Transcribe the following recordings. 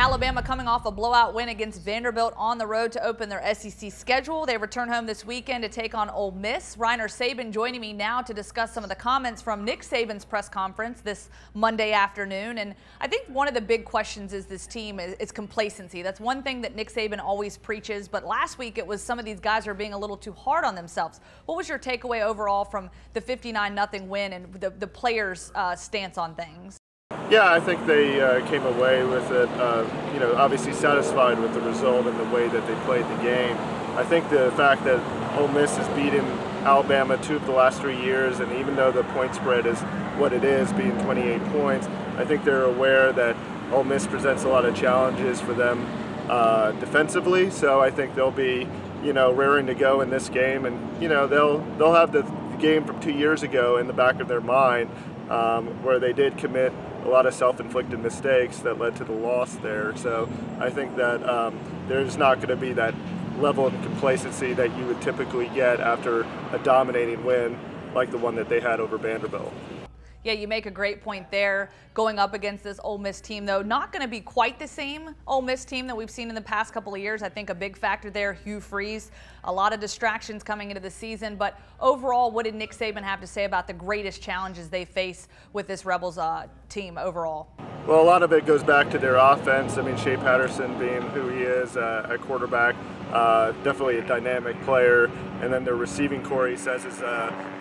Alabama coming off a blowout win against Vanderbilt on the road to open their SEC schedule. They return home this weekend to take on Ole Miss. Sabin joining me now to discuss some of the comments from Nick Saban's press conference this Monday afternoon. And I think one of the big questions is this team is complacency. That's one thing that Nick Saban always preaches, but last week it was some of these guys are being a little too hard on themselves. What was your takeaway overall from the 59-0 win and the players' stance on things? Yeah, I think they came away with it, obviously satisfied with the result and the way that they played the game. I think the fact that Ole Miss has beaten Alabama 2 of the last 3 years, and even though the point spread is what it is, being 28 points, I think they're aware that Ole Miss presents a lot of challenges for them defensively. So I think they'll be, raring to go in this game, and they'll have the game from 2 years ago in the back of their mind, where they did commit a lot of self-inflicted mistakes that led to the loss there. So I think that there's not going to be that level of complacency that you would typically get after a dominating win like the one that they had over Vanderbilt. Yeah, you make a great point there. Going up against this Ole Miss team, though, not going to be quite the same Ole Miss team that we've seen in the past couple of years. I think a big factor there, Hugh Freeze, a lot of distractions coming into the season. But overall, what did Nick Saban have to say about the greatest challenges they face with this Rebels team overall? Well, a lot of it goes back to their offense. I mean, Shea Patterson being who he is at quarterback, definitely a dynamic player. And then their receiving core, he says, is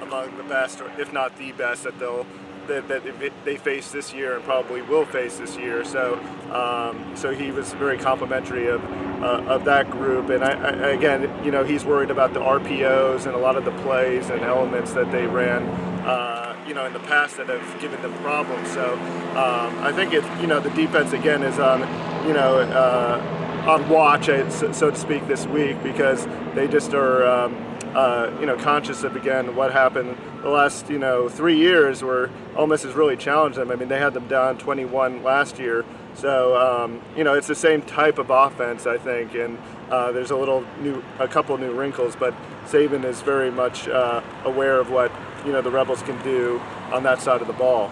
among the best, or if not the best, that they face this year and probably will face this year. So so he was very complimentary of that group. And again, he's worried about the RPOs and a lot of the plays and elements that they ran in the past that have given them problems. So I think the defense again is on watch, so to speak, this week, because they just are conscious of, again, what happened the last 3 years where Ole Miss has really challenged them. I mean, they had them down 21 last year. So it's the same type of offense, I think, and there's a couple new wrinkles, but Sabin is very much aware of what the Rebels can do on that side of the ball.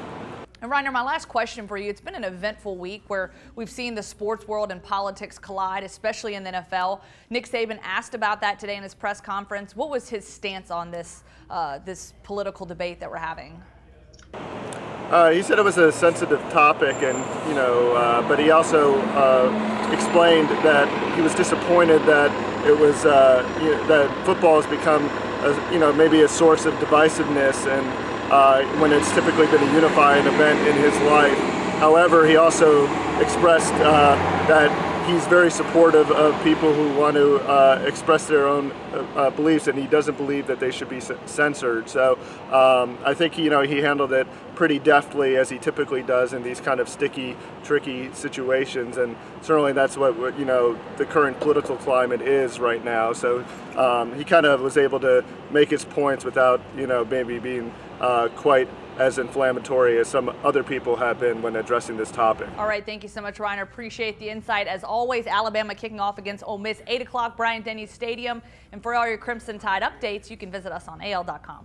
And Reiner, my last question for you, it's been an eventful week where we've seen the sports world and politics collide, especially in the NFL. Nick Saban asked about that today in his press conference. What was his stance on this political debate that we're having? He said it was a sensitive topic, and but he also explained that he was disappointed that it was that football has become maybe a source of divisiveness, and when it's typically been a unifying event in his life. However, he also expressed that he's very supportive of people who want to express their own beliefs, and he doesn't believe that they should be censored. So I think he handled it pretty deftly, as he typically does in these kind of sticky, tricky situations, and certainly that's what the current political climate is right now. So he kind of was able to make his points without maybe being quite as inflammatory as some other people have been when addressing this topic. All right, thank you so much, Reiner. Appreciate the insight. As always, Alabama kicking off against Ole Miss, 8 o'clock, Bryant-Denny Stadium. And for all your Crimson Tide updates, you can visit us on AL.com.